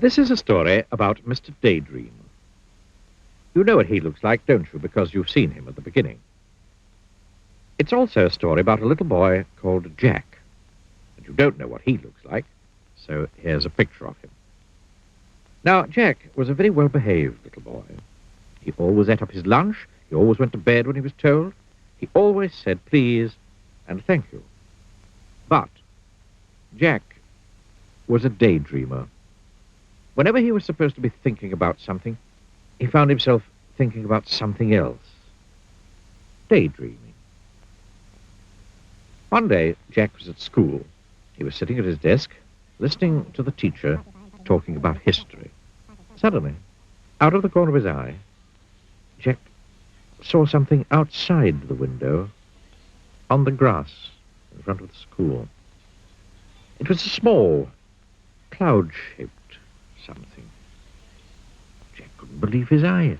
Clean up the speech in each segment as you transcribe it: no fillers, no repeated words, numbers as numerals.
This is a story about Mr. Daydream. You know what he looks like, don't you, because you've seen him at the beginning. It's also a story about a little boy called Jack. And you don't know what he looks like, so here's a picture of him. Now, Jack was a very well-behaved little boy. He always ate up his lunch, he always went to bed when he was told, he always said please and thank you. But Jack was a daydreamer. Whenever he was supposed to be thinking about something, he found himself thinking about something else. Daydreaming. One day, Jack was at school. He was sitting at his desk, listening to the teacher talking about history. Suddenly, out of the corner of his eye, Jack saw something outside the window on the grass in front of the school. It was a small, cloud-shaped something. Jack couldn't believe his eyes.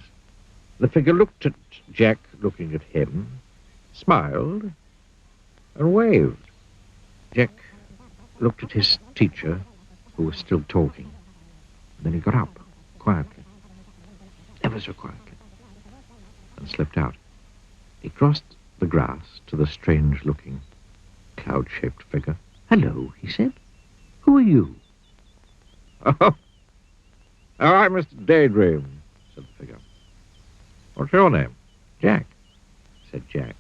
The figure looked at Jack, looking at him, smiled, and waved. Jack looked at his teacher, who was still talking. Then he got up, quietly, ever so quietly, and slipped out. He crossed the grass to the strange-looking, cloud-shaped figure. "Hello," he said. "Who are you?" "Oh, I'm Mr. Daydream," said the figure. "What's your name?" "Jack," said Jack.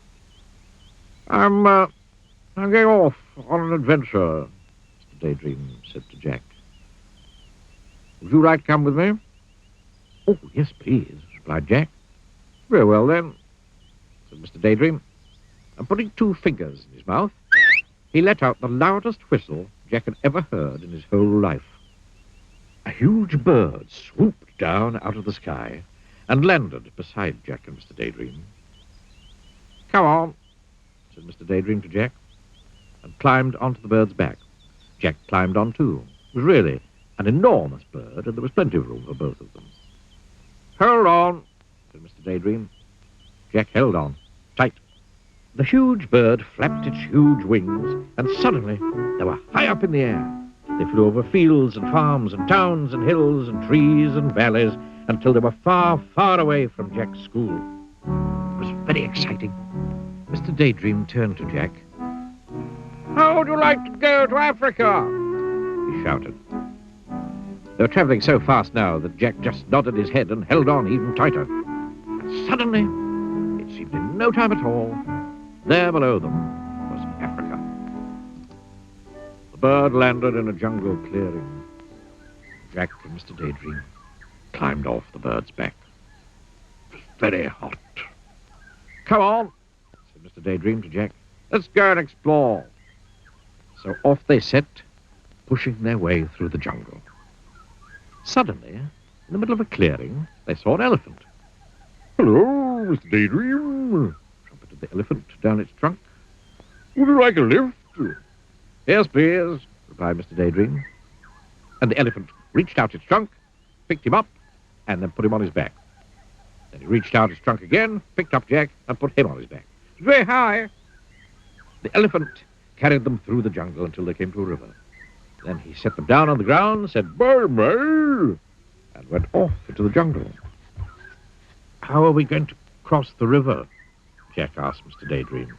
I'm going off on an adventure," Mr. Daydream said to Jack. "Would you like to come with me?" "Oh, yes, please," replied Jack. "Very well, then," said Mr. Daydream. And putting two fingers in his mouth, he let out the loudest whistle Jack had ever heard in his whole life. A huge bird swooped down out of the sky and landed beside Jack and Mr. Daydream. "Come on," said Mr. Daydream to Jack, and climbed onto the bird's back. Jack climbed on too. It was really an enormous bird, and there was plenty of room for both of them. "Hold on," said Mr. Daydream. Jack held on, tight. The huge bird flapped its huge wings, and suddenly they were high up in the air. They flew over fields and farms and towns and hills and trees and valleys until they were far, far away from Jack's school. It was very exciting. Mr. Daydream turned to Jack. "How would you like to go to Africa?" he shouted. They were traveling so fast now that Jack just nodded his head and held on even tighter. And suddenly, it seemed in no time at all, there below them was Africa. The bird landed in a jungle clearing. Jack and Mr. Daydream climbed off the bird's back. It was very hot. "Come on," said Mr. Daydream to Jack. "Let's go and explore." So off they set, pushing their way through the jungle. Suddenly, in the middle of a clearing, they saw an elephant. "Hello, Mr. Daydream," trumpeted the elephant down its trunk. "Would you like a lift?" "Yes, please," replied Mr. Daydream. And the elephant reached out its trunk, picked him up, and then put him on his back. Then he reached out his trunk again, picked up Jack, and put him on his back. It was very high. The elephant carried them through the jungle until they came to a river. Then he set them down on the ground, said "Bye-bye," and went off into the jungle. "How are we going to cross the river?" Jack asked Mr. Daydream.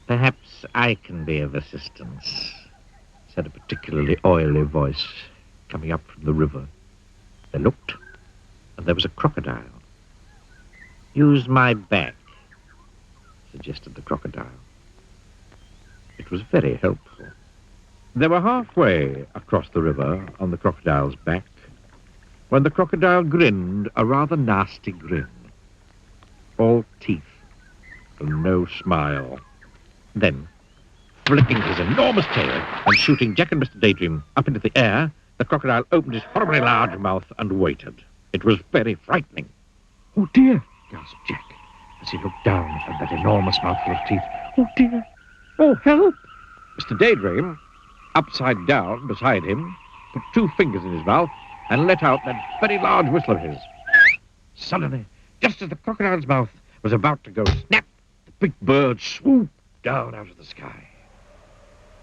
"Perhaps I can be of assistance," said a particularly oily voice coming up from the river. They looked, and there was a crocodile. "Use my back," suggested the crocodile. It was very helpful. They were halfway across the river on the crocodile's back when the crocodile grinned a rather nasty grin. All teeth and no smile. Then, flipping his enormous tail and shooting Jack and Mr. Daydream up into the air, the crocodile opened his horribly large mouth and waited. It was very frightening. "Oh, dear," gasped Jack as he looked down at that enormous mouthful of teeth. "Oh, dear. Oh, help!" Mr. Daydream, upside down beside him, put two fingers in his mouth and let out that very large whistle of his. Suddenly, just as the crocodile's mouth was about to go snap, the big bird swooped down out of the sky.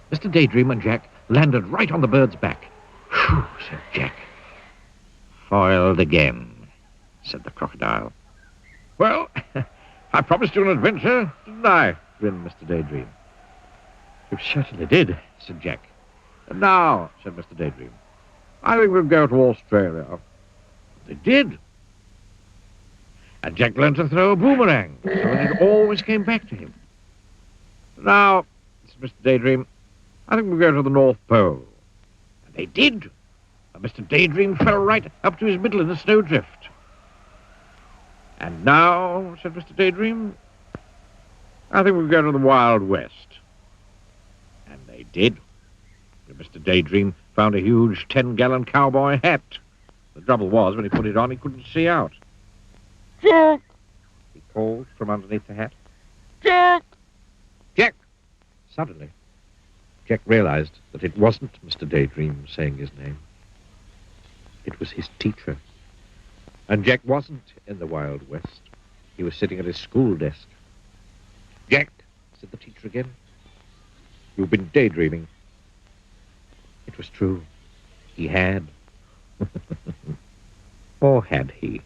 Mr. Daydream and Jack landed right on the bird's back. "Phew," said Jack. foiled again, said the crocodile. Well, I promised you an adventure, didn't I? Grinned Mr. Daydream. You certainly did, said Jack. And now, said Mr. Daydream, I think we'll go to Australia. They did. And Jack learned to throw a boomerang, so that it always came back to him. Now, said Mr. Daydream, I think we'll go to the North Pole. And they did. And Mr. Daydream fell right up to his middle in a snowdrift. And now, said Mr. Daydream, I think we'll go to the Wild West. And they did. And Mr. Daydream found a huge 10-gallon cowboy hat. The trouble was, when he put it on, he couldn't see out. Jack! He called from underneath the hat. Jack! Jack! Suddenly, Jack realized that it wasn't Mr. Daydream saying his name. It was his teacher. And Jack wasn't in the Wild West. He was sitting at his school desk. Jack, said the teacher again, you've been daydreaming. It was true. He had. Or had he?